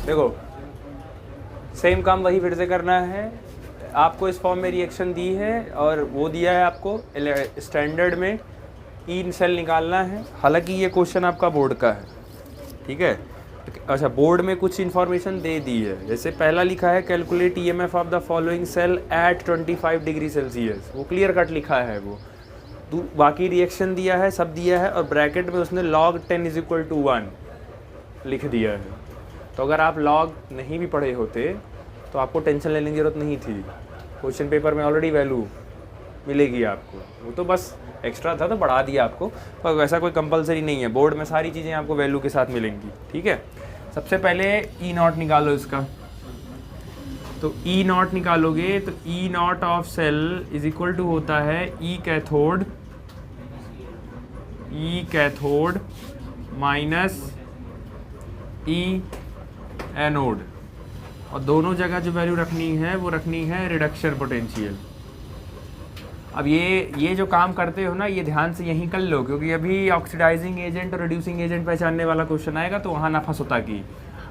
देखो सेम काम वही फिर से करना है। आपको इस फॉर्म में रिएक्शन दी है और वो दिया है आपको स्टैंडर्ड में ई सेल निकालना है। हालांकि ये क्वेश्चन आपका बोर्ड का है, ठीक है। अच्छा, बोर्ड में कुछ इन्फॉर्मेशन दे दी है। जैसे पहला लिखा है calculate EMF of the following cell at 25 degree Celsius, वो क्लियर कट लिखा है वो। बाकी रिएक्शन दिया है, सब दिया है, और ब्रैकेट में उसने log 10 = 1 लिख दिया है। तो अगर आप log नहीं भी पढ़े होते तो आपको टेंशन लेने की ज़रूरत नहीं थी। क्वेश्चन पेपर में ऑलरेडी वैल्यू मिलेगी आपको, वो तो बस एक्स्ट्रा था तो बढ़ा दिया आपको, पर वैसा कोई कंपलसरी नहीं है। बोर्ड में सारी चीज़ें आपको वैल्यू के साथ मिलेंगी, ठीक है। सबसे पहले E0 निकालो इसका। तो E0 निकालोगे तो E0 of cell is equal to होता है E cathode minus E anode, और दोनों जगह जो वैल्यू रखनी है वो रखनी है रिडक्शन पोटेंशियल। अब ये जो काम करते हो ना, ये ध्यान से यहीं कर लो, क्योंकि अभी ऑक्सीडाइजिंग एजेंट और रिड्यूसिंग एजेंट पहचानने वाला क्वेश्चन आएगा, तो वहाँ ना फंसोता की।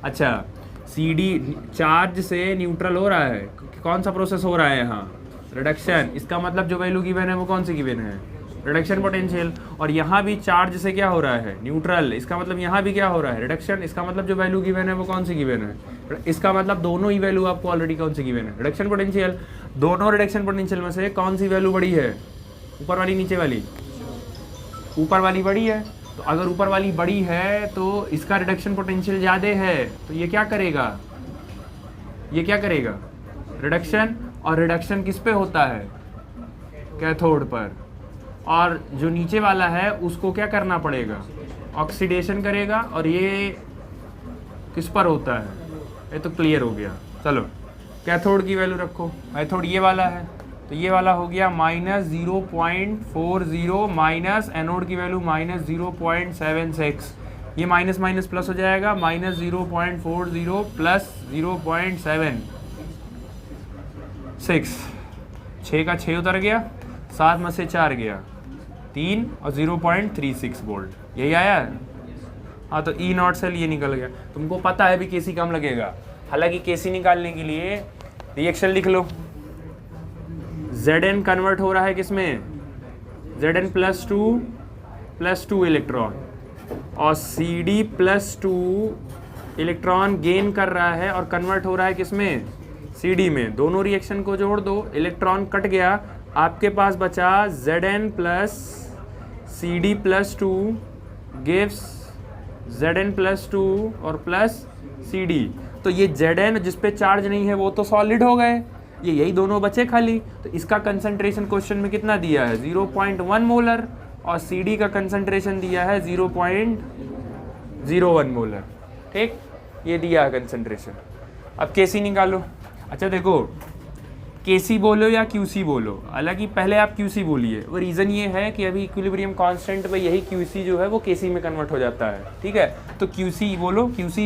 अच्छा, CD चार्ज से न्यूट्रल हो रहा है, कौन सा प्रोसेस हो रहा है यहाँ? रिडक्शन। इसका मतलब जो वैल्यू गिवन है वो कौन सी गिवन है? Reduction potential. और यहाँ भी चार्ज से क्या हो रहा है? न्यूट्रल। इसका मतलब यहाँ भी क्या हो रहा है? रिडक्शन। इसका मतलब जो वैल्यू गिवन है वो कौन सी गिवन है? इसका मतलब दोनों ही वैल्यू आपको ऑलरेडी कौन सी गिवन है? Reduction potential. दोनों रिडक्शन पोटेंशियल में से कौन सी वैल्यू बड़ी है? ऊपर वाली, नीचे वाली? ऊपर वाली बड़ी है। तो अगर ऊपर वाली बड़ी है तो इसका रिडक्शन पोटेंशियल ज़्यादा है, तो ये क्या करेगा? ये क्या करेगा? रिडक्शन। और रिडक्शन किस पे होता है? कैथोड पर। और जो नीचे वाला है उसको क्या करना पड़ेगा? ऑक्सीडेशन करेगा। और ये किस पर होता है? ये तो क्लियर हो गया। चलो, कैथोड की वैल्यू रखो। कैथोड ये वाला है, तो ये वाला हो गया -0.40 माइनस एनोड की वैल्यू -0.76। ये माइनस माइनस प्लस हो जाएगा, -0.40 प्लस 0.76। 6 का 6 उतर गया, 7 में से 4 गया, 3 और 0.36 वोल्ट। यही आया है। हाँ, तो E0 सेल ये निकल गया। तुमको पता है भी KC कम लगेगा। हालांकि KC निकालने के लिए रिएक्शन लिख लो। Zn कन्वर्ट हो रहा है किसमें? Zn +2 इलेक्ट्रॉन, और CD +2 इलेक्ट्रॉन गेन कर रहा है और कन्वर्ट हो रहा है किसमें? CD में। दोनों रिएक्शन को जोड़ दो, इलेक्ट्रॉन कट गया, आपके पास बचा Zn plus CD +2 gives Zn +2 और प्लस CD। तो ये Zn जिस पे चार्ज नहीं है वो तो सॉलिड हो गए, ये यही दोनों बचे खाली। तो इसका कंसंट्रेशन क्वेश्चन में कितना दिया है? 0.1 मोलर, और CD का कंसंट्रेशन दिया है 0.01 मोलर। ठीक, ये दिया है कंसंट्रेशन। अब KC निकालो। अच्छा देखो, KC बोलो या QC बोलो, हालांकि पहले आप QC बोलिए। वो रीज़न ये है कि अभी इक्विलिब्रियम कांस्टेंट पे यही QC जो है वो KC में कन्वर्ट हो जाता है, ठीक है। तो QC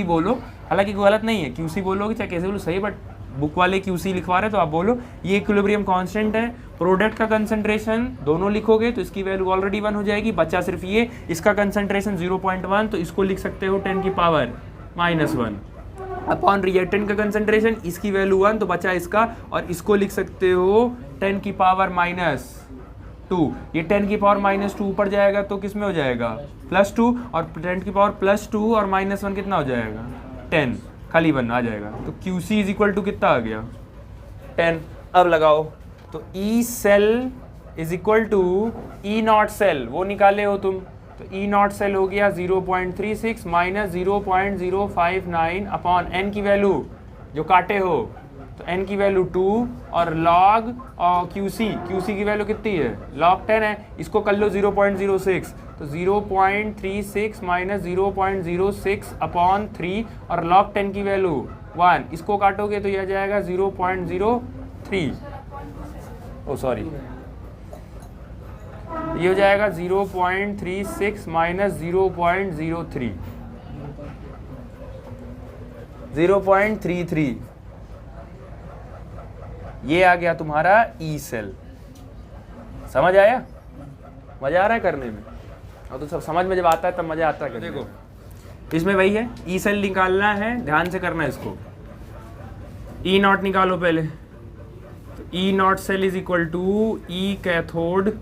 बोलो, हालांकि कोई गलत नहीं है, QC बोलोगे चाहे कैसे बोलो सही, बट बुक वाले QC लिखवा रहे तो आप बोलो ये इक्विलिब्रियम कांस्टेंट है। प्रोडक्ट का कंसंट्रेशन दोनों लिखोगे तो इसकी वैल्यू ऑलरेडी 1 हो जाएगी, बचा सिर्फ ये। इसका कंसंट्रेशन 0.1, तो इसको लिख सकते हो 10 की पावर -1 अपॉन रिएक्टेंट का कंसंट्रेशन, इसकी वैल्यू 1, तो बचा इसका, और इसको लिख सकते हो 10 की पावर -2। ये 10 की पावर -2 ऊपर जाएगा तो किस में हो जाएगा? +2, और 10 की पावर +2 और -1 कितना हो जाएगा? 10, खाली 1 आ जाएगा। तो QC = कितना आ गया? 10। अब लगाओ, तो E सेल = E0 सेल, वो निकाले हो तुम, तो E0 सेल हो गया 0.36 माइनस 0.059 अपॉन N की वैल्यू जो काटे हो, तो N की वैल्यू 2, और log और QC की वैल्यू कितनी है? log 10 है। इसको कर लो 0.06, तो 0.36 माइनस 0.06 अपॉन 3, और log 10 की वैल्यू 1, इसको काटोगे तो यह जाएगा 0.03, ओ सॉरी, ये हो जाएगा 0.36 माइनस 0.03, 0.33। ये आ गया तुम्हारा E सेल। समझ आया? मजा आ रहा है करने में? और तो सब समझ में जब आता है तब मजा आता है। देखो इसमें वही है, ई सेल निकालना है, ध्यान से करना है इसको। ई नॉट निकालो पहले, तो E not cell is equal to E cathode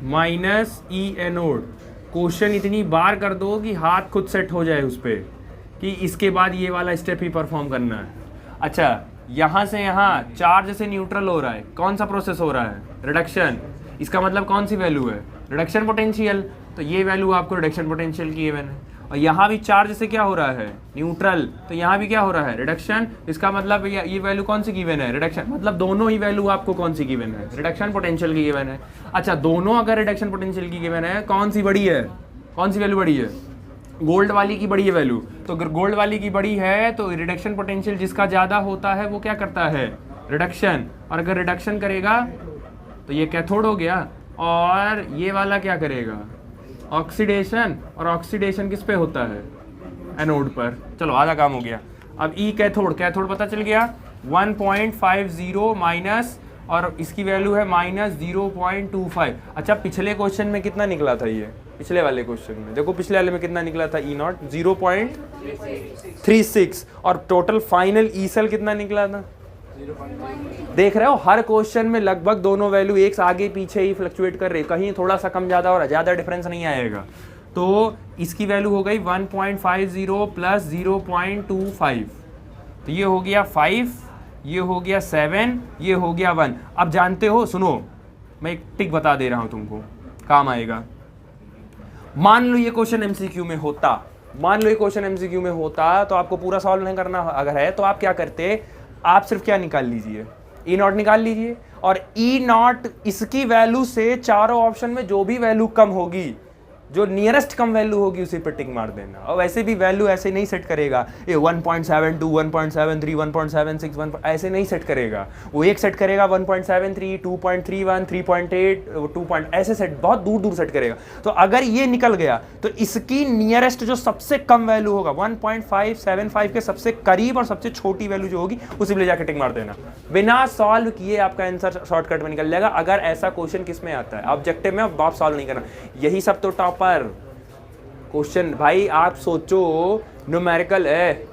minus E anode. Question इतनी बार कर दो कि हाथ खुद सेट हो जाए उस पर कि इसके बाद ये वाला स्टेप ही परफॉर्म करना है। अच्छा, यहाँ से यहाँ चार्ज से न्यूट्रल हो रहा है, कौन सा प्रोसेस हो रहा है? रिडक्शन। इसका मतलब कौन सी वैल्यू है? Reduction potential. तो ये वैल्यू आपको रिडक्शन पोटेंशियल की गिवन है। और यहाँ भी चार्ज से क्या हो रहा है? न्यूट्रल। तो यहाँ भी क्या हो रहा है? रिडक्शन। इसका मतलब ये वैल्यू कौन सी गिवन है? रिडक्शन। मतलब दोनों ही वैल्यू आपको कौन सी गिवन है? रिडक्शन पोटेंशियल की गिवन है। अच्छा, दोनों अगर रिडक्शन पोटेंशियल की गिवन है, कौन सी बड़ी है? कौन सी वैल्यू बड़ी है? गोल्ड वाली की बड़ी है वैल्यू। तो अगर गोल्ड वाली की बड़ी है तो रिडक्शन पोटेंशियल जिसका ज़्यादा होता है वो क्या करता है? रिडक्शन। और अगर रिडक्शन करेगा तो ये कैथोड हो गया, और ये वाला क्या करेगा? ऑक्सीडेशन। और ऑक्सीडेशन किस पे होता है? एनोड पर। चलो आधा काम हो गया। अब ई कैथोड, कैथोड पता चल गया 1.50 माइनस, और इसकी वैल्यू है माइनस 0.25। अच्छा, पिछले क्वेश्चन में कितना निकला था ये? पिछले वाले क्वेश्चन में देखो, पिछले वाले में कितना निकला था? ई नॉट 0.36, और टोटल फाइनल ई सेल कितना निकला था? देख रहे हो, हर क्वेश्चन में लगभग दोनों वैल्यू एक आगे पीछे ही फ्लक्चुएट कर रही, कहीं थोड़ा सा कम ज्यादा हो रहा है, ज्यादा डिफरेंस नहीं आएगा। तो इसकी वैल्यू हो गई 1.50 प्लस 0.25, तो ये हो गया 5, ये हो गया 7, ये हो गया 1। अब जानते हो, सुनो मैं एक टिक बता दे रहा हूं तुमको, काम आएगा। मान लो ये क्वेश्चन एमसीक्यू में होता, तो आपको पूरा सॉल्व नहीं करना अगर है तो आप क्या करते? आप सिर्फ क्या निकाल लीजिए? ई नॉट निकाल लीजिए, और ई नॉट इसकी वैल्यू से चारों ऑप्शन में जो भी वैल्यू कम होगी, जो नियरेस्ट कम वैल्यू होगी उसी पर टिक मार देना। और वैसे भी वैल्यू ऐसे नहीं सेट करेगा, ये 1.72, 1.73, 1.76, 1 ऐसे नहीं सेट करेगा। वो एक सेट करेगा 1.73, 2.31, 3.8, 2 ऐसे सेट, बहुत दूर दूर सेट करेगा। तो अगर ये निकल गया तो इसकी नियरेस्ट जो सबसे कम वैल्यू होगा 1.575 के सबसे करीब और सबसे छोटी वैल्यू जो होगी उसी पे ले जाकर टिक मार देना। बिना सॉल्व किए आपका आंसर शॉर्टकट में निकल जाएगा। अगर ऐसा क्वेश्चन किस में आता है? ऑब्जेक्टिव में। आप सॉल्व नहीं करना। यही सब तो टॉपर क्वेश्चन भाई। आप सोचो, न्यूमेरिकल है,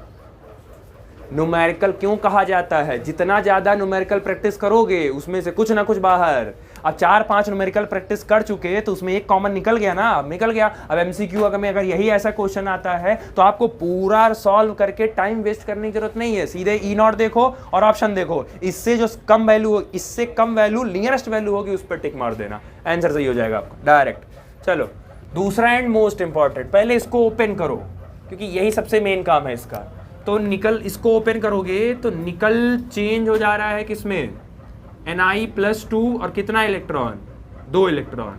न्यूमेरिकल क्यों कहा जाता है? जितना ज्यादा न्यूमेरिकल प्रैक्टिस करोगे उसमें से कुछ ना कुछ बाहर। अब 4-5 न्यूमेरिकल प्रैक्टिस कर चुके तो उसमें एक कॉमन निकल गया ना, अब निकल गया। अब एमसीक्यू अगर यही ऐसा क्वेश्चन आता है तो आपको पूरा सॉल्व करके टाइम वेस्ट करने की जरूरत नहीं है। सीधे ई नॉट देखो और ऑप्शन देखो, इससे जो कम वैल्यू, इससे कम वैल्यू नियरेस्ट वैल्यू होगी उस पर टिक मार देना, आंसर सही हो जाएगा आपका डायरेक्ट। चलो दूसरा एंड मोस्ट इंपॉर्टेंट, पहले इसको ओपन करो क्योंकि यही सबसे मेन काम है इसका। तो निकल, इसको ओपन करोगे तो निकल चेंज हो जा रहा है किसमें? Na+2 और कितना इलेक्ट्रॉन? 2 इलेक्ट्रॉन।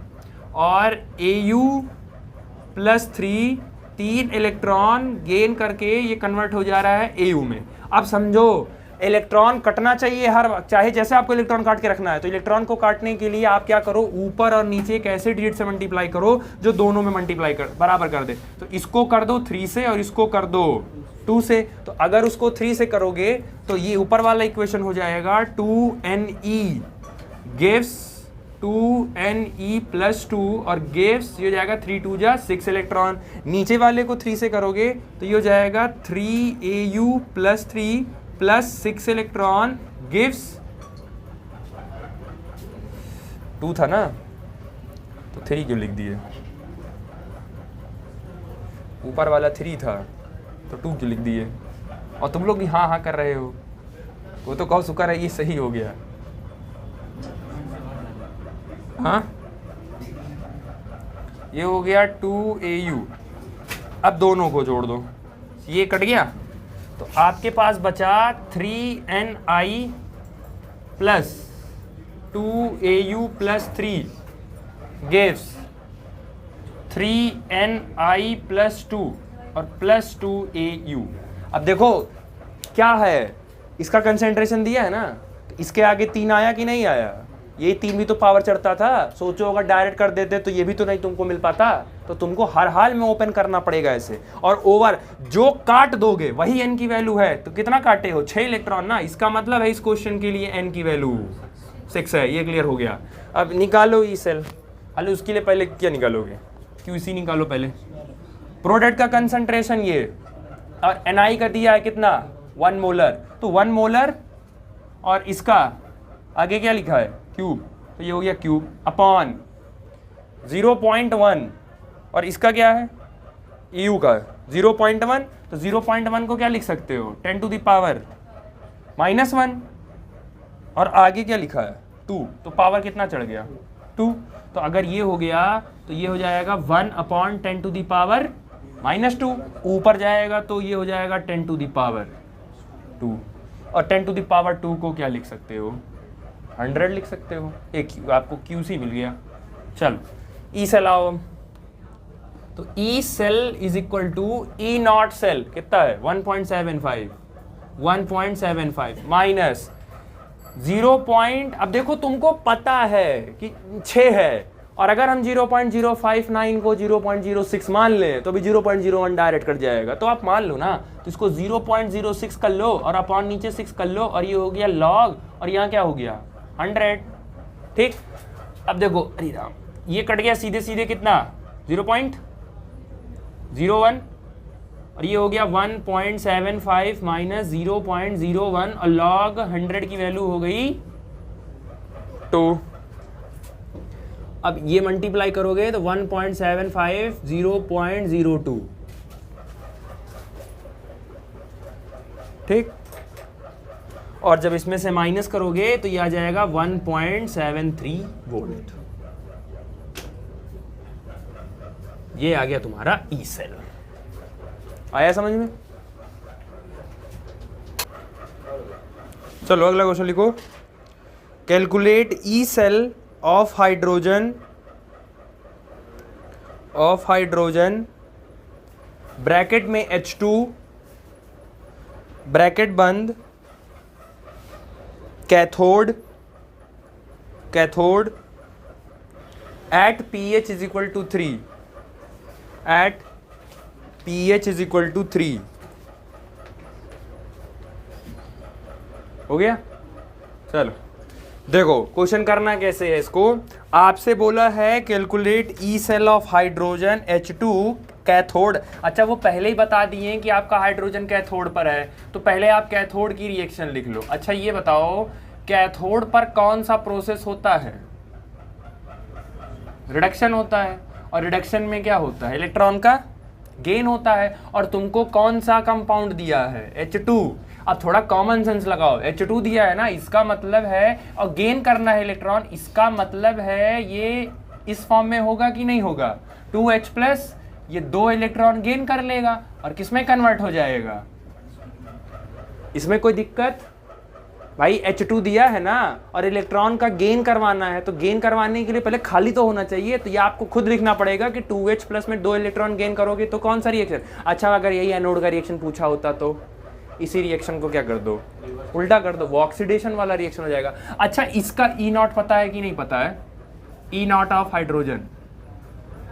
और Au+3 3 इलेक्ट्रॉन गेन करके ये कन्वर्ट हो जा रहा है Au में। अब समझो, इलेक्ट्रॉन कटना चाहिए हर वक्त, चाहे जैसे आपको इलेक्ट्रॉन काट के रखना है। तो इलेक्ट्रॉन को काटने के लिए आप क्या करो? ऊपर और नीचे एक ऐसे डिजिट से मल्टीप्लाई करो जो दोनों में मल्टीप्लाई कर बराबर कर दे। तो इसको कर दो 3 से और इसको कर दो 2 से। तो अगर उसको 3 से करोगे तो ये ऊपर वाला इक्वेशन हो जाएगा 2Ne gives 2Ne+2 और gives ये हो जाएगा 3 2 6 इलेक्ट्रॉन। नीचे वाले को 3 से करोगे तो ये हो जाएगा 3Au+3 प्लस 6 इलेक्ट्रॉन गिव्स 2 था ना, तो 3 क्यों लिख दिए? ऊपर वाला 3 था तो 2 क्यों लिख दिए? और तुम लोग भी हाँ हाँ कर रहे हो, वो तो कहो शुक्र है ये सही हो गया। हाँ, ये हो गया 2Au। अब दोनों को जोड़ दो, ये कट गया तो आपके पास बचा 3Ni plus 2Au+3 gives 3Ni+2 और प्लस 2Au। अब देखो क्या है, इसका कंसेंट्रेशन दिया है ना, तो इसके आगे 3 आया कि नहीं आया? ये 3 भी तो पावर चढ़ता था। सोचो अगर डायरेक्ट कर देते तो ये भी तो नहीं तुमको मिल पाता। तो तुमको हर हाल में ओपन करना पड़ेगा ऐसे। और ओवर जो काट दोगे वही n की वैल्यू है। तो कितना काटे हो? 6 इलेक्ट्रॉन ना। इसका मतलब है इस क्वेश्चन के लिए n की वैल्यू 6 है। ये क्लियर हो गया। अब निकालो ई सेल। अरे उसके लिए पहले क्या निकालोगे? QC निकालो पहले। प्रोडक्ट का कंसंट्रेशन ये, और Na का दिया है कितना 1 मोलर, तो 1 मोलर और इसका आगे क्या लिखा है क्यूब, तो ये हो गया क्यूब अपॉन 0.1 और इसका क्या है EU का 0.1, तो 0.1 को क्या लिख सकते हो 10 टू द पावर -1 और आगे क्या लिखा है 2, तो पावर कितना चढ़ गया 2, तो अगर ये हो गया तो ये हो जाएगा 1/10 टू द पावर -2, ऊपर जाएगा तो ये हो जाएगा 10 टू द पावर 2, और 10 टू द पावर 2 को क्या लिख सकते हो 100 लिख सकते हो, एक आपको QC मिल गया। चलो ई सेल आओ, तो E cell is equal to E not cell कितना है 1.75 माइनस 0. अब देखो तुमको पता है कि 6 है, और अगर हम 0.059 को 0.06 मान लें तो भी 0.01 डायरेक्ट कट जाएगा, तो आप मान लो ना, तो इसको 0.06 कर लो और अपॉन नीचे 6 कर लो, और ये हो गया लॉग, और यहाँ क्या हो गया 100। ठीक, अब देखो अरे राम ये कट गया सीधे सीधे कितना 0.01, और ये हो गया 1.75 माइनस 0.01, और लॉग 100 की वैल्यू हो गई 2। अब ये मल्टीप्लाई करोगे तो 1.75 0.02, ठीक, और जब इसमें से माइनस करोगे तो ये आ जाएगा 1.73 वोल्ट। ये आ गया तुम्हारा ई सेल। आया समझ में? चलो अगला क्वेश्चन लिखो, calculate E cell of hydrogen bracket में H2 ब्रैकेट बंद cathode at pH is equal to 3 हो गया। चलो देखो क्वेश्चन करना कैसे है इसको, आपसे बोला है calculate E cell of hydrogen H2 cathode. अच्छा वो पहले ही बता दिए कि आपका हाइड्रोजन कैथोड पर है, तो पहले आप कैथोड की रिएक्शन लिख लो। अच्छा ये बताओ कैथोड पर कौन सा प्रोसेस होता है, रिडक्शन होता है, और रिडक्शन में क्या होता है इलेक्ट्रॉन का गेन होता है, और तुमको कौन सा कंपाउंड दिया है H2। अब थोड़ा कॉमन सेंस लगाओ, H2 दिया है ना, इसका मतलब है, और गेन करना है इलेक्ट्रॉन, इसका मतलब है ये इस फॉर्म में होगा कि नहीं होगा 2H+, ये 2 इलेक्ट्रॉन गेन कर लेगा और किसमें कन्वर्ट हो जाएगा, इसमें कोई दिक्कत भाई H2 दिया है ना, और इलेक्ट्रॉन का गेन करवाना है, तो गेन करवाने के लिए पहले खाली तो होना चाहिए, तो ये आपको खुद लिखना पड़ेगा कि 2H+ में 2 इलेक्ट्रॉन गेन करोगे तो कौन सा रिएक्शन। अच्छा अगर यही एनोड का रिएक्शन पूछा होता तो इसी रिएक्शन को क्या कर दो उल्टा कर दो, वो ऑक्सीडेशन वाला रिएक्शन हो जाएगा। अच्छा इसका E0 पता है कि नहीं पता है, E0 ऑफ हाइड्रोजन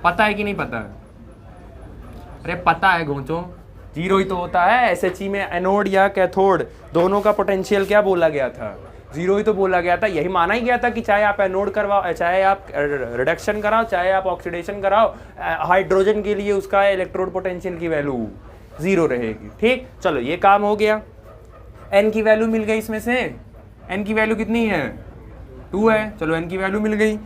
पता है कि नहीं पता है, अरे पता है घोंचो, 0 ही तो होता है। SHE में एनोड या कैथोड दोनों का पोटेंशियल क्या बोला गया था 0 ही तो बोला गया था, यही माना ही गया था कि चाहे आप एनोड करवाओ, चाहे आप रिडक्शन कराओ, चाहे आप ऑक्सीडेशन कराओ, हाइड्रोजन के लिए उसका इलेक्ट्रोड पोटेंशियल की वैल्यू 0 रहेगी। ठीक, चलो ये काम हो गया, n की वैल्यू मिल गई, इसमें से n की वैल्यू कितनी है 2 है, चलो n की वैल्यू मिल गई।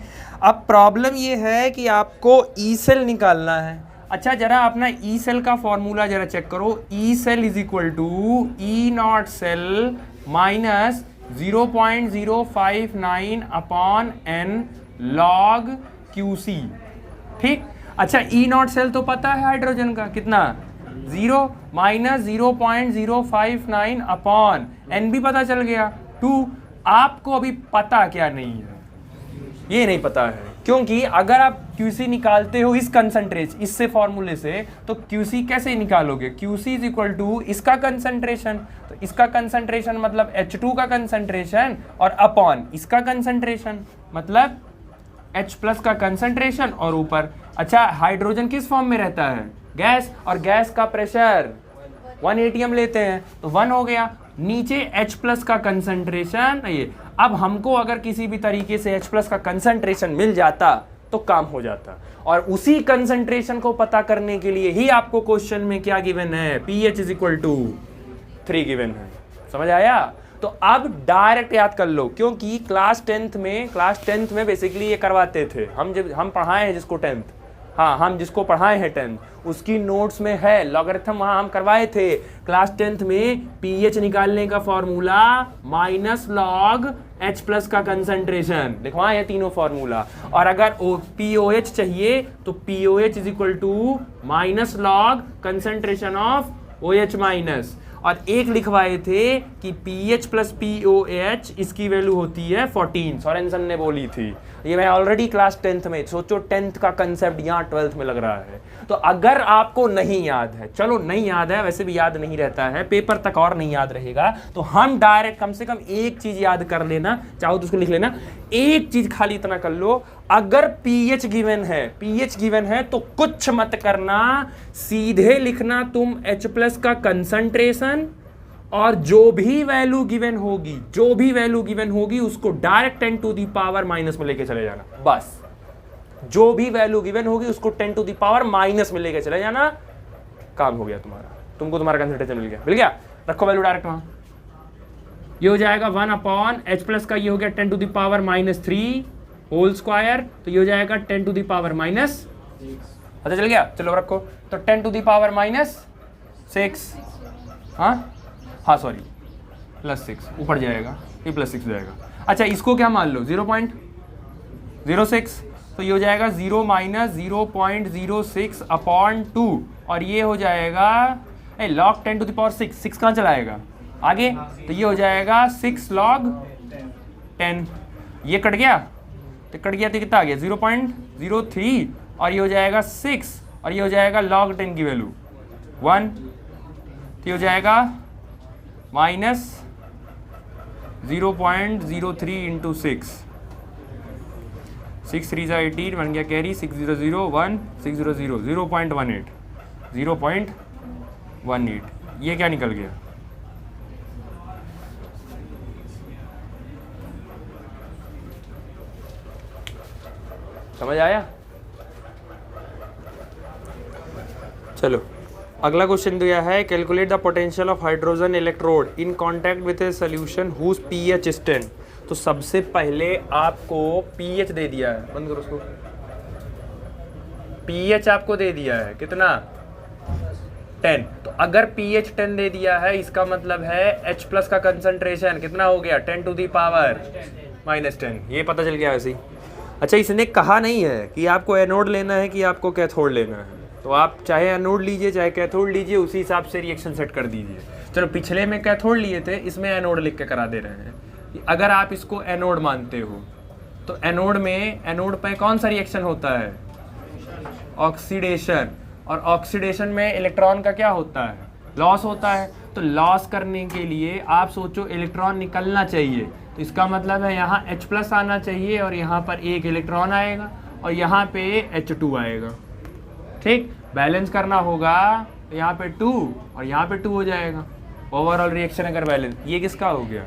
अब प्रॉब्लम ये है कि आपको ई सेल निकालना है। अच्छा जरा अपना ई सेल का फॉर्मूला जरा चेक करो, E cell is equal to E0 cell minus 0.059 upon n log QC। ठीक, अच्छा E0 सेल तो पता है हाइड्रोजन का कितना 0 माइनस 0.059 अपॉन n भी पता चल गया 2। आपको अभी पता क्या नहीं है, ये नहीं पता है, क्योंकि अगर आप QC निकालते हो इस कंसंट्रेशन इससे फॉर्मूले से, तो QC कैसे निकालोगे, QC इज इक्वल टू इसका कंसंट्रेशन, तो इसका कंसंट्रेशन मतलब H2 का कंसंट्रेशन, और अपॉन इसका कंसंट्रेशन मतलब H+ का कंसंट्रेशन, और ऊपर। अच्छा हाइड्रोजन किस फॉर्म में रहता है गैस, और गैस का प्रेशर 1 atm लेते हैं तो 1 हो गया, नीचे H+ का कंसंट्रेशन ये। अब हमको अगर किसी भी तरीके से H+ का कंसंट्रेशन मिल जाता तो काम हो जाता। और उसी कंसंट्रेशन को पता करने के लिए ही आपको क्वेश्चन में क्या गिवन है, pH is equal to 3 given है। समझ आया? तो अब डायरेक्ट याद कर लो, क्योंकि क्लास टेंथ में बेसिकली ये करवाते थे हम, जब हम पढ़ाए हैं जिसको टेंथ, हाँ हम जिसको पढ़ाए हैं टेंथ, उसकी नोट्स में है लॉगरिथम, वहां हम करवाए थे क्लास टेंथ में। पीएच निकालने का formula minus log H plus का कंसंट्रेशन, लिखवाए हैं तीनों फॉर्मूला। और अगर POH चाहिए तो POH is equal to minus log concentration of OH minus. और एक लिखवाए थे कि पीएच प्लस POH इसकी वैल्यू होती है 14, सोरेनसन ने बोली थी। ये मैं ऑलरेडी क्लास 10th में, सोचो 10th का कंसेप्ट यहाँ 12th में लग रहा है। तो अगर आपको नहीं याद है, चलो नहीं याद है, वैसे भी याद नहीं रहता है, पेपर तक और नहीं याद रहेगा, तो हम डायरेक्ट कम से कम एक चीज याद कर लेना, चाहो तो उसको लिख लेना, एक चीज खाली इतना कर लो, अगर पीएच गिवन है तो कुछ मत करना, सीधे लिखना तुम H प्लस का कंसंट्रेशन, और जो भी वैल्यू गिवन होगी उसको direct 10 to the power minus में लेके चले जाना। बस जो भी वैल्यू गिवन होगी उसको 10 टू द पावर माइनस में लेके चले जाना, काम हो गया तुम्हारा, तुमको तुम्हारा कंसंट्रेशन मिल गया। रखो वैल्यू डायरेक्ट वहां, ये हो जाएगा 1 अपॉन H प्लस का, ये हो गया 10 to the power minus 3 whole square, तो ये हो जाएगा 10 टू द पावर माइनस, पता चल गया? चलो रखो, तो 10 टू द पावर माइनस 6, हाँ सॉरी प्लस 6 ऊपर जाएगा, ये प्लस 6 जाएगा। अच्छा इसको क्या मान लो 0.06, तो ये हो जाएगा 0 माइनस 0.06 अपॉन 2, और ये हो जाएगा लॉग 10 टू द पावर 6 कहाँ चलाएगा आगे, तो ये हो जाएगा 6 लॉग 10, ये कट गया तो कितना आ गया 0.03, और ये हो जाएगा 6, और ये हो जाएगा log 10 की वैल्यू 1, तो ये हो जाएगा माइनस 0.03 इंटू 6, 6 3 18 बन गया कैरी, 600 0.18, ये क्या निकल गया, समझ आया? चलो अगला क्वेश्चन दिया है, calculate the potential of hydrogen electrode in contact with a solution whose pH is 10। तो सबसे पहले आपको पीएच दे दिया है, बंद करो उसको, पीएच आपको दे दिया है कितना 10। तो अगर पीएच 10 दे दिया है, इसका मतलब है H प्लस का कंसंट्रेशन कितना हो गया 10 टू द पावर माइनस 10, ये पता चल गया वैसे ही। अच्छा इसने कहा नहीं है कि आपको एनोड लेना है कि आपको कैथोड लेना है, तो आप चाहे एनोड लीजिए चाहे कैथोड लीजिए, उसी हिसाब से रिएक्शन सेट कर दीजिए। चलो पिछले में कैथोड लिए थे, इसमें एनोड लिख के करा दे रहे हैं। अगर आप इसको एनोड मानते हो तो एनोड पे कौन सा रिएक्शन होता है, ऑक्सीडेशन, और ऑक्सीडेशन में इलेक्ट्रॉन का क्या होता है, लॉस होता है। तो लॉस करने के लिए आप सोचो इलेक्ट्रॉन निकलना चाहिए, तो इसका मतलब है यहाँ H प्लस आना चाहिए, और यहाँ पर एक इलेक्ट्रॉन आएगा, और यहाँ पे H2 आएगा, ठीक। बैलेंस करना होगा, तो यहाँ पे 2 और यहाँ पे 2 हो जाएगा, ओवरऑल रिएक्शन अगर बैलेंस, ये किसका हो गया,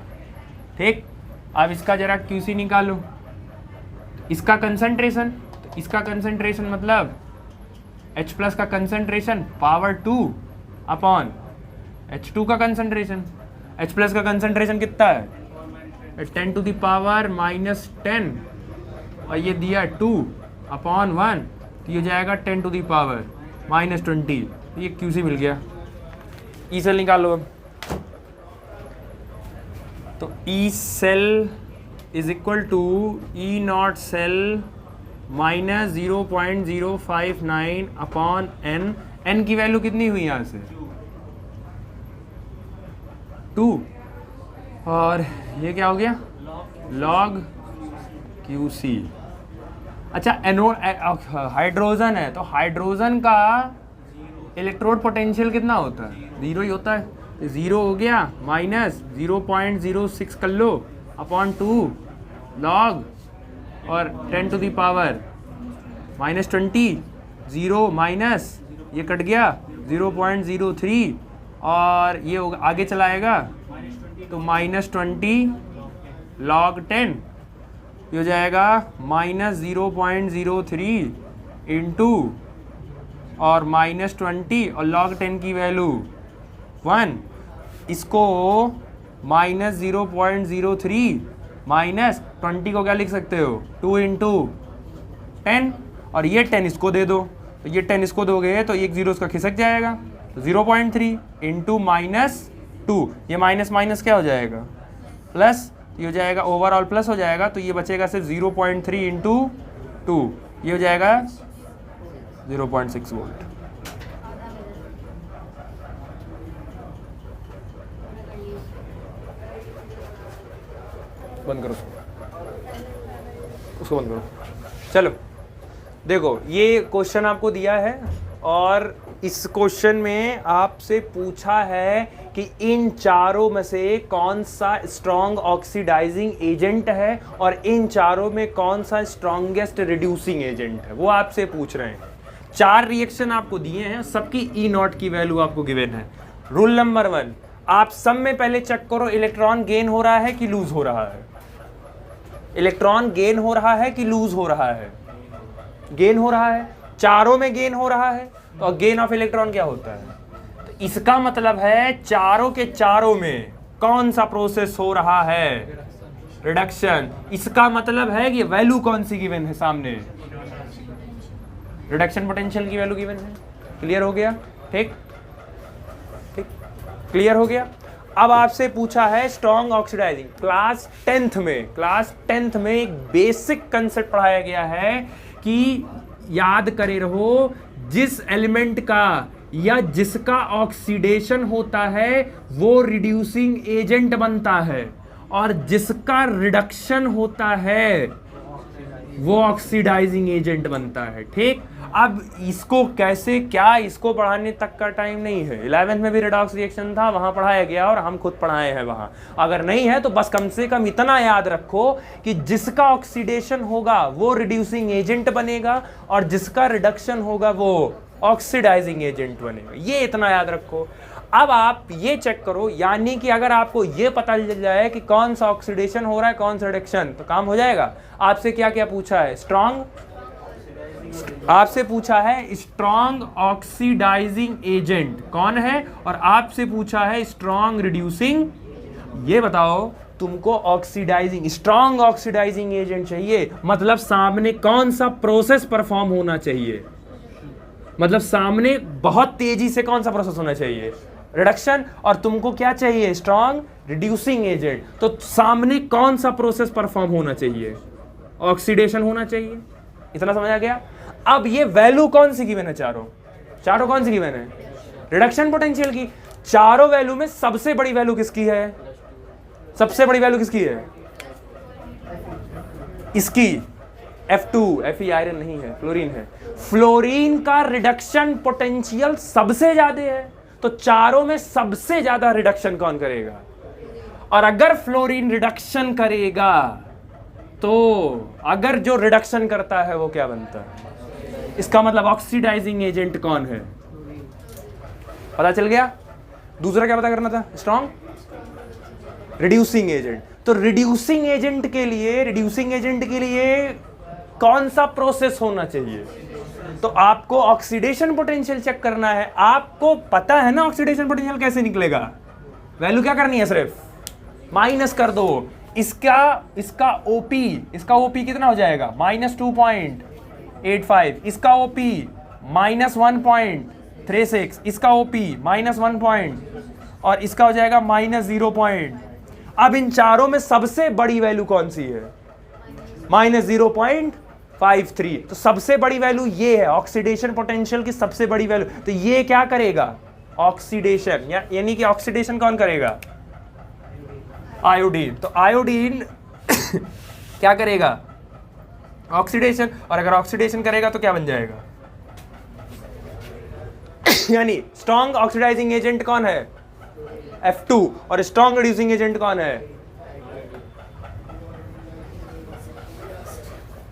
ठीक। अब इसका जरा QC निकालो, इसका कंसंट्रेशन, तो इसका कंसंट्रेशन मतलब H प्लस का कंसंट्रेशन पावर 2 अपॉन H2 का कंसंट्रेशन। H प्लस का कंसंट्रेशन कितना है 10 टू द पावर माइनस 10, और ये दिया 2 अपॉन 1, तो ये जाएगा 10 टू द पावर माइनस 20, तो ये QC मिल गया। ई सेल निकालो अब, तो E cell is equal to E not cell minus 0.059 upon N. N की वैल्यू कितनी हुई यहाँ से 2, और ये क्या हो गया log QC। अच्छा एनोड हाइड्रोजन है, तो हाइड्रोजन का इलेक्ट्रोड पोटेंशियल कितना होता है, 0 ही होता है, तो 0 हो गया माइनस 0.06 कर लो अपॉन 2 log, और 10 to the power minus 20, 0 minus ये कट गया 0.03, और ये आगे चलाएगा तो माइनस 20 log 10, ये हो जाएगा -0.03 इंटू और -20 और log 10 की वैल्यू 1, इसको -0.03 -20 को क्या लिख सकते हो 2 इंटू 10 और ये 10 इसको दे दो, तो ये 10 इसको दोगे तो एक जीरो इसका खिसक जाएगा, तो 0.3 इंटू -2, ये माइनस माइनस क्या हो जाएगा प्लस, ये हो जाएगा ओवरऑल प्लस हो जाएगा, तो ये बचेगा सिर्फ 0.3 इंटू 2, ये हो जाएगा 0.6 वोल्ट। बंद करो उसको बंद करो। चलो देखो, ये क्वेश्चन आपको दिया है और इस क्वेश्चन में आपसे पूछा है कि इन चारों में से कौन सा स्ट्रॉन्ग ऑक्सीडाइजिंग एजेंट है और इन चारों में कौन सा स्ट्रॉन्गेस्ट रिड्यूसिंग एजेंट है, वो आपसे पूछ रहे हैं। 4 रिएक्शन आपको दिए हैं, सबकी ई नॉट की वैल्यू आपको गिवन है। रूल नंबर 1, आप सब में पहले चेक करो इलेक्ट्रॉन गेन हो रहा है कि लूज हो रहा है। इलेक्ट्रॉन गेन हो रहा है कि लूज हो रहा है? गेन हो रहा है, चारों में गेन हो रहा है, तो गेन ऑफ इलेक्ट्रॉन क्या होता है? तो इसका मतलब है चारों के चारों में कौन सा प्रोसेस हो रहा है? रिडक्शन। इसका मतलब है कि वैल्यू कौन सी गिवन है सामने? रिडक्शन पोटेंशियल की वैल्यू गिवन है। क्लियर हो गया? ठीक ठीक, क्लियर हो गया। अब आपसे पूछा है स्ट्रॉन्ग ऑक्सीडाइजिंग। क्लास 10th में एक बेसिक कंसेप्ट पढ़ाया गया है कि याद करे रहो, जिस एलिमेंट का या जिसका ऑक्सीडेशन होता है वो रिड्यूसिंग एजेंट बनता है और जिसका रिडक्शन होता है वो ऑक्सीडाइजिंग एजेंट बनता है। ठीक, अब इसको कैसे क्या, इसको पढ़ाने तक का टाइम नहीं है। 11th में भी रेडॉक्स रिएक्शन था, वहां पढ़ाया गया और हम खुद पढ़ाए हैं वहां। अगर नहीं है तो बस कम से कम इतना याद रखो कि जिसका ऑक्सीडेशन होगा वो रिड्यूसिंग एजेंट बनेगा और जिसका रिडक्शन होगा वो ऑक्सीडाइजिंग एजेंट बनेगा। ये इतना याद रखो। अब आप ये चेक करो, यानी कि अगर आपको ये पता चल जाए कि कौन सा ऑक्सीडेशन हो रहा है कौन सा रिडक्शन, तो काम हो जाएगा। आपसे क्या क्या पूछा है? स्ट्रॉन्ग, आपसे पूछा है स्ट्रॉन्ग ऑक्सीडाइजिंग एजेंट कौन है और आपसे पूछा है स्ट्रॉन्ग रिड्यूसिंग। ये बताओ तुमको ऑक्सीडाइजिंग, स्ट्रॉन्ग ऑक्सीडाइजिंग एजेंट चाहिए, मतलब सामने कौन सा प्रोसेस परफॉर्म होना चाहिए? मतलब सामने बहुत तेजी से कौन सा प्रोसेस होना चाहिए? रिडक्शन। और तुमको क्या चाहिए? Strong reducing agent. तो सामने कौन सा प्रोसेस परफॉर्म होना चाहिए? ऑक्सीडेशन होना चाहिए। इतना समझ आ गया? अब ये वैल्यू कौन सी गिवन है? चारों कौन सी गिवन है? रिडक्शन पोटेंशियल की। चारों वैल्यू में सबसे बड़ी वैल्यू किसकी है? सबसे बड़ी वैल्यू किसकी है? इसकी F2, Fe आयरन नहीं है, फ्लोरीन है। फ्लोरीन का रिडक्शन पोटेंशियल सबसे ज्यादा है, तो चारों में सबसे ज्यादा रिडक्शन कौन करेगा? और अगर फ्लोरीन रिडक्शन करेगा तो अगर जो रिडक्शन करता है वो क्या बनता है? इसका मतलब ऑक्सीडाइजिंग एजेंट कौन है? पता चल गया? दूसरा क्या पता करना था? Strong reducing agent. तो रिड्यूसिंग एजेंट के लिए कौन सा प्रोसेस होना चाहिए? तो आपको ऑक्सीडेशन पोटेंशियल चेक करना है। आपको पता है ना ऑक्सीडेशन पोटेंशियल कैसे निकलेगा? वैल्यू क्या करनी है? सिर्फ माइनस कर दो। इसका ओपी कितना हो जाएगा? -2.85। इसका ओपी -1.36। इसका ओपी -1 और इसका हो जाएगा -0. अब इन चारों में सबसे बड़ी वैल्यू कौन सी है? -0.53। तो सबसे बड़ी वैल्यू ये है, ऑक्सीडेशन पोटेंशियल की सबसे बड़ी वैल्यू। तो ये क्या करेगा? ऑक्सीडेशन, यानी कि ऑक्सीडेशन कौन करेगा? आयोडीन। तो आयोडीन क्या करेगा? ऑक्सीडेशन। और अगर ऑक्सीडेशन करेगा तो क्या बन जाएगा? यानी स्ट्रॉन्ग ऑक्सीडाइजिंग एजेंट कौन है? F2। और स्ट्रॉन्ग रिड्यूसिंग एजेंट कौन है?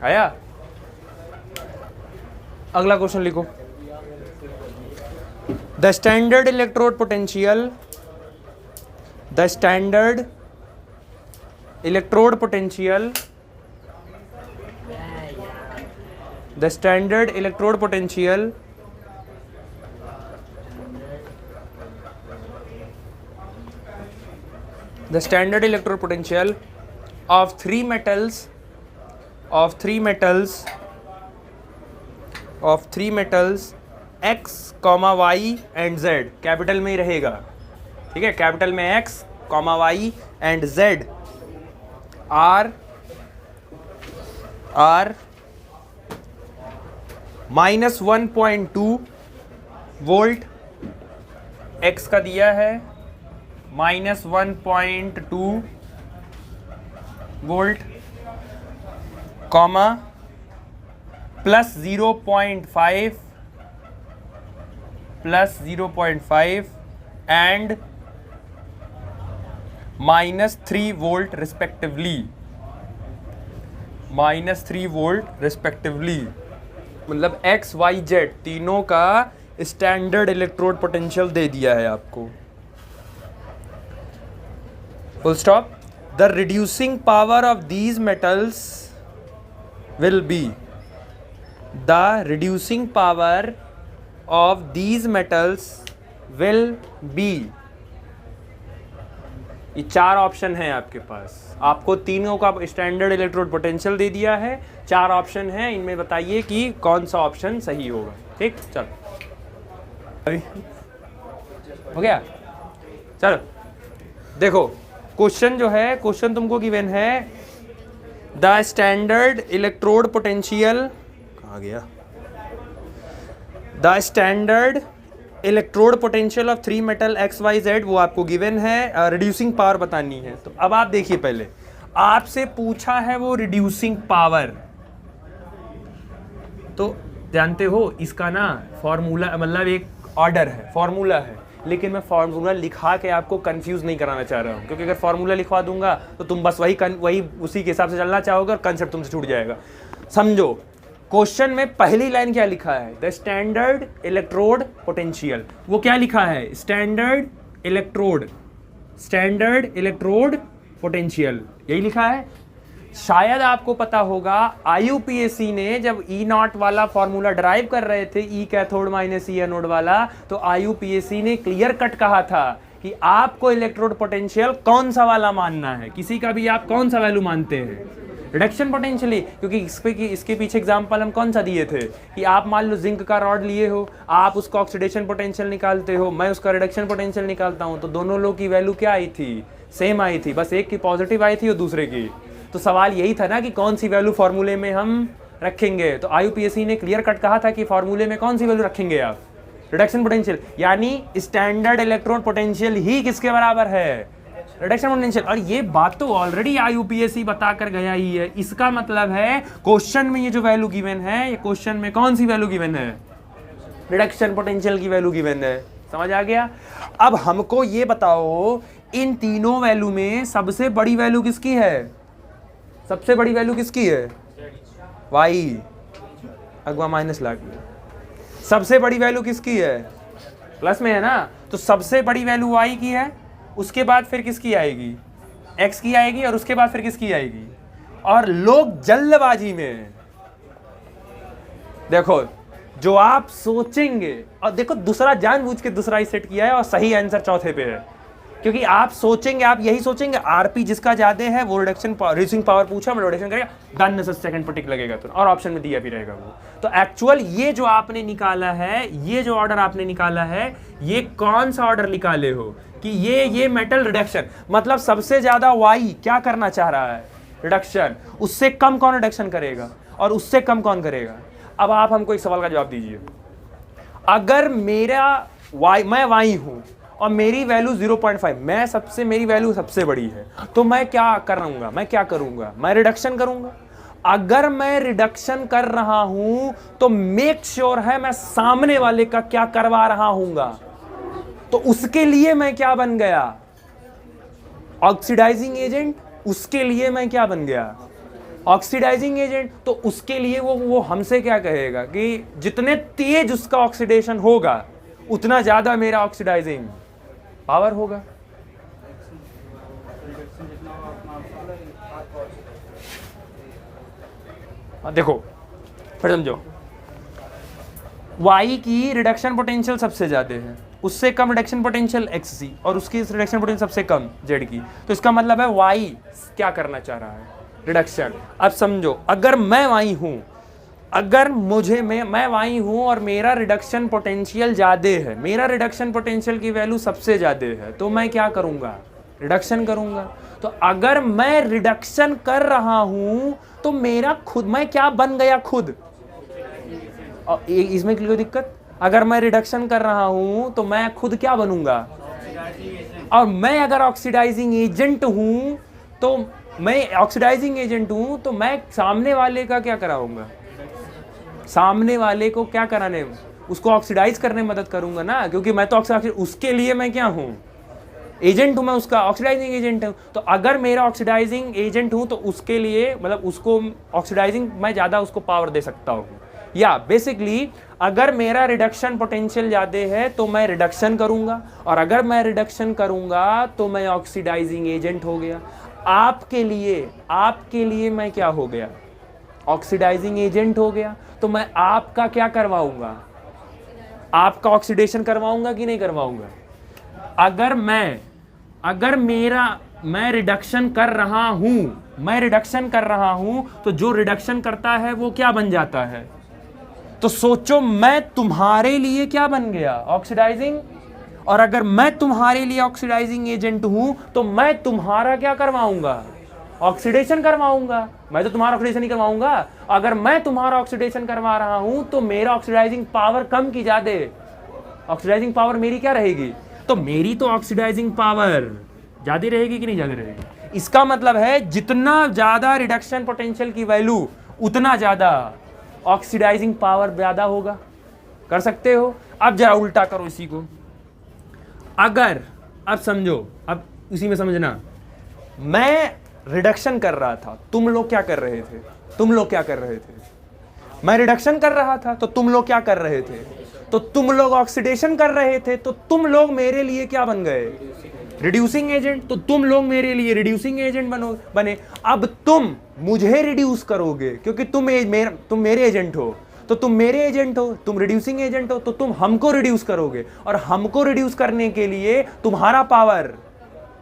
आया? अगला क्वेश्चन लिखो। The standard electrode potential the standard electrode potential of three metals x, y and z, capital में ही रहेगा, ठीक है, कैपिटल में x, y and z are -1.2 volt, x का दिया है -1.2 volt, comma +0.5 and -3 volt respectively, मतलब x, y, z तीनों का स्टैंडर्ड इलेक्ट्रोड पोटेंशियल दे दिया है आपको। Full stop. The reducing power of these metals will be, the reducing power of these metals will be, ये चार ऑप्शन है आपके पास, आपको तीनों का स्टैंडर्ड इलेक्ट्रोड पोटेंशियल दे दिया है, चार ऑप्शन है, इनमें बताइए कि कौन सा ऑप्शन सही होगा। ठीक, चलो हो गया। चलो देखो क्वेश्चन जो है, क्वेश्चन तुमको गिवन है द स्टैंडर्ड इलेक्ट्रोड पोटेंशियल, कहाँ गया, the standard electrode potential of three metal X Y Z, वो आपको गिवन है, रिड्यूसिंग पावर बतानी है। तो अब आप देखिए, पहले आपसे पूछा है वो रिड्यूसिंग पावर, तो जानते हो इसका ना फॉर्मूला, मतलब एक ऑर्डर है, फॉर्मूला है, लेकिन मैं फार्मूला लिखा के आपको कंफ्यूज नहीं कराना चाह रहा हूँ, क्योंकि अगर फार्मूला लिखवा दूंगा तो तुम बस वही उसी के हिसाब से चलना चाहोगे और कंसेप्ट तुमसे छूट जाएगा। समझो, क्वेश्चन में पहली लाइन क्या लिखा है, द स्टैंडर्ड इलेक्ट्रोड पोटेंशियल, वो क्या लिखा है, स्टैंडर्ड इलेक्ट्रोड पोटेंशियल, यही लिखा है। शायद आपको पता होगा IUPAC ने जब E0 वाला फॉर्मूला ड्राइव कर रहे थे, E cathode minus E anode वाला, तो IUPAC ने क्लियर कट कहा था कि आपको इलेक्ट्रोड पोटेंशियल कौन सा वाला मानना है, किसी का भी आप कौन सा वैल्यू मानते हैं, रिडक्शन पोटेंशियली, क्योंकि इसके पीछे एग्जांपल हम कौन सा दिए थे कि आप मान लो जिंक का रॉड लिए हो, आप उसका ऑक्सीडेशन पोटेंशियल निकालते हो, मैं उसका रिडक्शन पोटेंशियल निकालता हूं, तो दोनों लोग की वैल्यू क्या आई थी, सेम आई थी, बस एक की पॉजिटिव आई थी और दूसरे की। तो सवाल यही था ना कि कौन सी वैल्यू फॉर्मूले में हम रखेंगे, तो IUPAC ने क्लियर कट कहा था कि फॉर्मूले में कौन सी वैल्यू रखेंगे आप, रिडक्शन पोटेंशियल, यानी स्टैंडर्ड इलेक्ट्रोड पोटेंशियल ही किसके बराबर है, रिडक्शन पोटेंशियल। और ये बात तो ऑलरेडी IUPAC बता कर गया ही है, इसका मतलब है क्वेश्चन में ये जो वैल्यू गिवन है, ये क्वेश्चन में कौन सी वैल्यू गिवन है, रिडक्शन पोटेंशियल की वैल्यू गिवन है। समझ आ गया। अब हमको ये बताओ, इन तीनों वैल्यू में सबसे बड़ी वैल्यू किसकी है, सबसे बड़ी वैल्यू किसकी है, y, अगवा माइनस ला के, सबसे बड़ी वैल्यू किसकी है, प्लस में है ना, तो सबसे बड़ी वैल्यू y की है, उसके बाद फिर किसकी आएगी, x की आएगी, और उसके बाद फिर किसकी आएगी। और लोग जल्दबाजी में, देखो जो आप सोचेंगे, और देखो दूसरा जानबूझ के दूसरा ही सेट किया है और सही आंसर चौथे पे है, क्योंकि आप सोचेंगे, आप यही सोचेंगे आरपी जिसका ज्यादा है वो रिड्यूसिंग पावर पूछा, मैं रिडक्शन करेगा, डन सेकंड पर टिक लगेगा तो, और ऑप्शन में दिया भी रहेगा वो। तो एक्चुअल ये जो आपने निकाला है, ये जो ऑर्डर आपने निकाला है, ये कौन सा ऑर्डर निकाले हो कि ये मेटल रिडक्शन, मतलब सबसे ज्यादा वाई क्या करना चाह रहा है, रिडक्शन, उससे कम कौन रिडक्शन करेगा और उससे कम कौन करेगा। अब आप हमको एक सवाल का जवाब दीजिए, अगर मेरा वाई, मैं वाई हूं और मेरी वैल्यू 0.5, मेरी वैल्यू सबसे बड़ी है, तो मैं क्या करूंगा, मैं रिडक्शन करूंगा। अगर मैं रिडक्शन कर रहा हूं तो मेक श्योर है मैं सामने वाले का क्या करवा रहा हूंगा, तो उसके लिए मैं क्या बन गया, ऑक्सीडाइजिंग एजेंट। उसके लिए मैं क्या बन गया, ऑक्सीडाइजिंग एजेंट। तो उसके लिए वो हमसे क्या कहेगा कि जितने तेज उसका ऑक्सीडेशन होगा उतना ज्यादा मेरा ऑक्सीडाइजिंग पावर होगा। देखो फिर समझो, y की रिडक्शन पोटेंशियल सबसे ज़्यादा है, उससे कम रिडक्शन पोटेंशियल xc और उसकी रिडक्शन पोटेंशियल सबसे कम z की, तो इसका मतलब है y क्या करना चाह रहा है, रिडक्शन। अब समझो, अगर मैं y हूँ, अगर मुझे मैं y हूँ और मेरा रिडक्शन पोटेंशियल ज़्यादा है, मेरा रिडक्शन पोटेंशियल की वैल्यू सबसे ज़्यादा है, तो मैं क्या करूँगा, रिडक्शन करूँगा। तो अगर मैं रिडक्शन कर रहा हूँ तो मेरा खुद, मैं क्या बन गया खुद, और इसमें कोई दिक्कत, अगर मैं रिडक्शन कर रहा हूं तो मैं खुद क्या बनूंगा, और मैं अगर ऑक्सीडाइजिंग एजेंट हूं तो मैं सामने वाले का क्या कराऊंगा, सामने वाले को क्या कराने, उसको ऑक्सीडाइज करने में मदद करूंगा ना, क्योंकि मैं तो उसके लिए मैं क्या हूं, एजेंट हूं, मैं उसका ऑक्सीडाइजिंग एजेंट हूं। तो अगर मेरा ऑक्सीडाइजिंग एजेंट हूं तो उसके लिए मतलब उसको ऑक्सीडाइजिंग मैं ज़्यादा उसको पावर दे सकता हूं, या बेसिकली अगर मेरा रिडक्शन पोटेंशियल ज़्यादा है तो मैं रिडक्शन करूंगा, और अगर मैं रिडक्शन करूंगा तो मैं ऑक्सीडाइजिंग एजेंट हो गया। आपके लिए मैं क्या हो गया, ऑक्सीडाइजिंग एजेंट हो गया। तो मैं आपका क्या करवाऊंगा, आपका ऑक्सीडेशन करवाऊंगा कि नहीं करवाऊंगा। अगर मैं रिडक्शन कर रहा हूं तो जो रिडक्शन करता है वो क्या बन जाता है, तो सोचो मैं तुम्हारे लिए क्या बन गया, ऑक्सीडाइजिंग, और अगर मैं तुम्हारे लिए ऑक्सीडाइजिंग एजेंट हूं तो मैं तुम्हारा क्या करवाऊंगा, ऑक्सीडेशन करवाऊंगा। मैं तो तुम्हारा ऑक्सीडेशन नहीं करवाऊंगा, अगर मैं तुम्हारा ऑक्सीडेशन करवा रहा हूं तो मेरा ऑक्सीडाइजिंग पावर कम की ज्यादा, ऑक्सीडाइजिंग पावर मेरी क्या रहेगी, तो मेरी तो ऑक्सीडाइजिंग पावर ज्यादा रहेगी कि नहीं ज्यादा रहेगी। इसका मतलब है जितना ज्यादा रिडक्शन पोटेंशियल की वैल्यू उतना ज्यादा ऑक्सीडाइजिंग पावर ज्यादा होगा। कर सकते हो। अब जरा उल्टा करो इसी को, अगर अब समझो, अब इसी में समझना, मैं रिडक्शन कर रहा था, तुम लोग क्या कर रहे थे, मैं रिडक्शन कर रहा था तो तुम लोग क्या कर रहे थे, तो तुम लोग ऑक्सीडेशन कर रहे थे, तो तुम लोग मेरे लिए क्या बन गए, रिड्यूसिंग एजेंट। तो तुम लोग मेरे लिए रिड्यूसिंग एजेंट बने। अब तुम मुझे रिड्यूस करोगे क्योंकि तुम मेरे एजेंट हो, तो तुम मेरे एजेंट हो, तुम रिड्यूसिंग एजेंट हो, तो तुम हमको रिड्यूस करोगे, और हमको रिड्यूस करने के लिए तुम्हारा पावर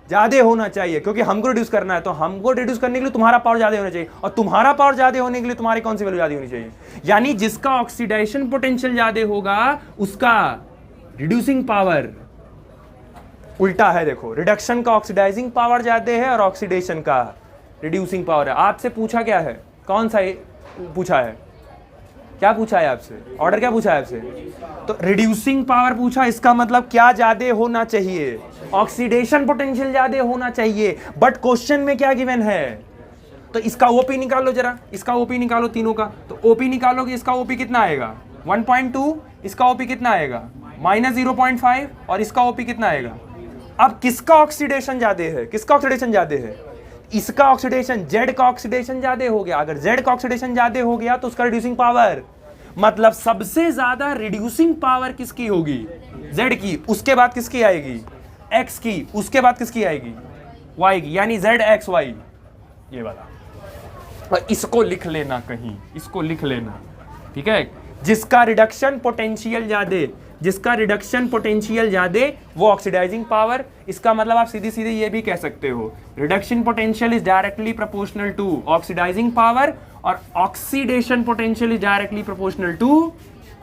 ज्यादा होना चाहिए, क्योंकि हमको रिड्यूस करना है, तो हमको रिड्यूस करने के लिए तुम्हारा पावर ज्यादा होना चाहिए, और तुम्हारा पावर ज्यादा होने के लिए तुम्हारी कौन सी वैल्यू ज्यादा होनी चाहिए, यानी जिसका ऑक्सीडेशन पोटेंशियल ज्यादा होगा उसका रिड्यूसिंग पावर उल्टा है। देखो, रिडक्शन का ऑक्सीडाइजिंग पावर ज्यादा है और ऑक्सीडेशन का रिड्यूसिंग पावर है। आपसे पूछा क्या है, कौन सा पूछा है, क्या पूछा है आपसे, ऑर्डर क्या पूछा है आपसे, तो रिड्यूसिंग पावर पूछा। इसका मतलब क्या ज्यादा होना चाहिए, ऑक्सीडेशन पोटेंशियल ज्यादा होना चाहिए, बट क्वेश्चन में क्या गिवन है, तो इसका ओपी निकालो जरा, इसका ओपी निकालो तीनों का, तो ओपी निकालोगे, इसका ओपी कितना आएगा 1.2, इसका ओपी कितना आएगा -0.5, और इसका ओपी कितना आएगा। अब किसका ऑक्सीडेशन ज्यादा है, किसका ऑक्सीडेशन ज्यादा है, इसका ऑक्सीडेशन, जेड का ऑक्सीडेशन ज्यादा हो गया। अगर जेड का ऑक्सीडेशन ज्यादा हो गया तो उसका रिड्यूसिंग पावर, मतलब सबसे ज्यादा रिड्यूसिंग पावर किसकी होगी, जेड की, उसके बाद किसकी आएगी, एक्स की, उसके बाद किसकी आएगी, वाई की, यानी जेड एक्स वाई, ये वाला। और इसको लिख लेना कहीं, इसको लिख लेना, ठीक है। जिसका रिडक्शन पोटेंशियल ज्यादा वो ऑक्सीडाइजिंग पावर। इसका मतलब आप सीधी सीधी ये भी कह सकते हो, reduction potential is directly proportional to oxidising power, और oxidation potential is directly proportional to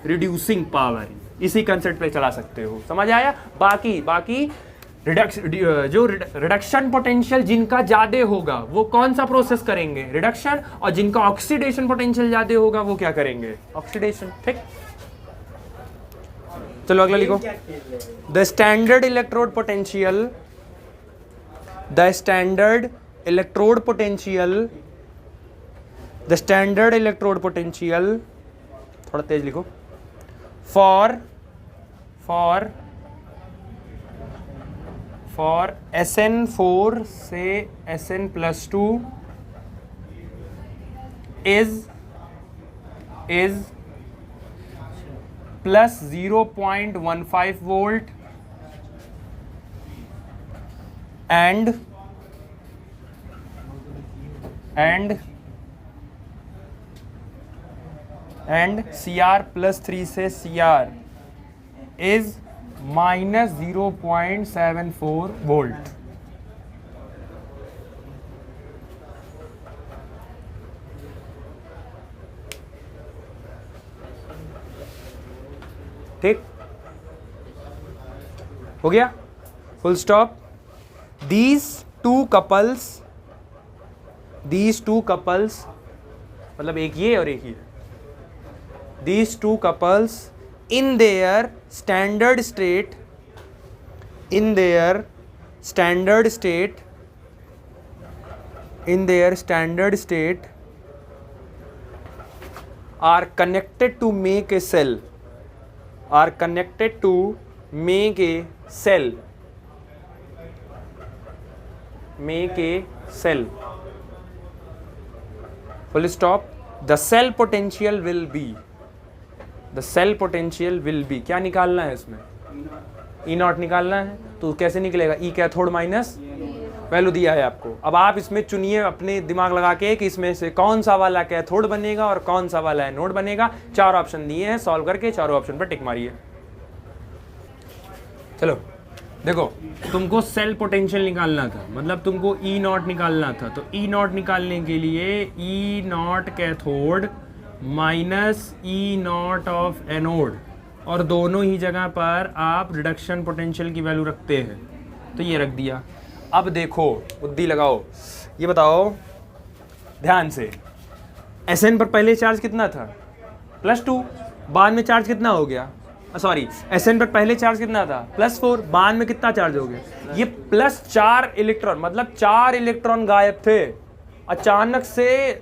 reducing power. इसी कंसेप्ट पे चला सकते हो, समझ आया। बाकी जो रिडक्शन पोटेंशियल जिनका ज्यादा होगा वो कौन सा प्रोसेस करेंगे, रिडक्शन, और जिनका ऑक्सीडेशन पोटेंशियल ज्यादा होगा वो क्या करेंगे, ऑक्सीडेशन। ठीक, चलो अगला लिखो। द स्टैंडर्ड इलेक्ट्रोड पोटेंशियल, थोड़ा तेज लिखो, फॉर SN4 से SN+2 is plus 0.15 volt and and CR plus 3 से CR इज माइनस 0.74 वोल्ट। ठीक हो गया, full stop. These two couples मतलब एक ये और एक ये, these two couples in their standard state are connected to make a cell, full stop। the cell potential will be क्या निकालना है इसमें, E0 निकालना है। तो कैसे निकलेगा, E कैथोड माइनस वैल्यू दिया है आपको। अब आप इसमें चुनिए अपने दिमाग लगा के कि इसमें से कौन सा वाला कैथोड बनेगा और कौन सा वाला एनोड बनेगा। 4 ऑप्शन दिए हैं, सॉल्व करके चारों ऑप्शन पर टिक मारिए। चलो देखो, तुमको सेल पोटेंशियल निकालना था, मतलब तुमको E0 निकालना था। तो E0 निकालने के लिए E0 cathode minus E0 of anode, और दोनों ही जगह पर आप रिडक्शन पोटेंशियल की वैल्यू रखते हैं, तो ये रख दिया। अब देखो, बुद्धि लगाओ, ये बताओ ध्यान से, Sn पर पहले चार्ज कितना था, +2, बाद में चार्ज कितना हो गया, सॉरी Sn पर पहले चार्ज कितना था, +4, बाद में कितना चार्ज हो गया, ये +4 इलेक्ट्रॉन, मतलब 4 इलेक्ट्रॉन गायब थे, अचानक से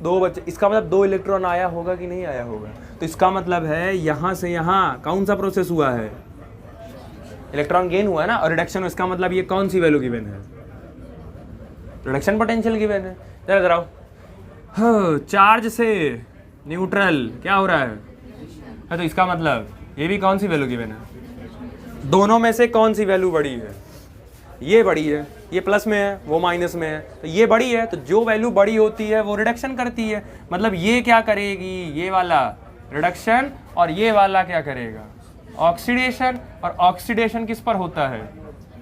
2 बचे। इसका मतलब 2 इलेक्ट्रॉन आया होगा कि नहीं आया होगा। तो इसका मतलब है यहां से यहां कौन सा प्रोसेस हुआ है, इलेक्ट्रॉन गेन हुआ है ना, और रिडक्शन। इसका मतलब ये कौन सी वैल्यू गिवन है, रिडक्शन पोटेंशियल गिवन है। जरा जरा चार्ज से न्यूट्रल क्या हो रहा है, तो इसका मतलब ये भी कौन सी वैल्यू गिवन है, दोनों में से कौन सी वैल्यू बड़ी है, ये बड़ी है, ये प्लस में है, वो माइनस में है, तो ये बड़ी है। तो जो वैल्यू बड़ी होती है वो रिडक्शन करती है, मतलब ये क्या करेगी, ये वाला रिडक्शन, और ये वाला क्या करेगा, ऑक्सीडेशन। और ऑक्सीडेशन किस पर होता है,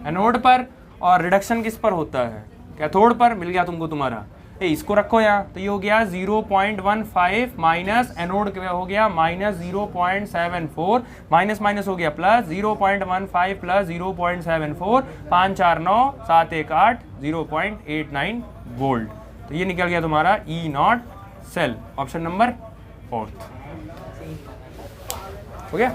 एनोड पर, और रिडक्शन किस पर होता है, कैथोड पर। मिल गया तुमको तुम्हारा, इसको रखो यहाँ, तो ये हो गया 0.15 माइनस एनोड हो गया माइनस 0.74, माइनस माइनस हो गया प्लस 0.15 प्लस 0.74, 5 4 9 7 1 8 0.89 वोल्ट। तो ये निकल गया तुम्हारा E0 सेल, ऑप्शन नंबर 4 हो गया।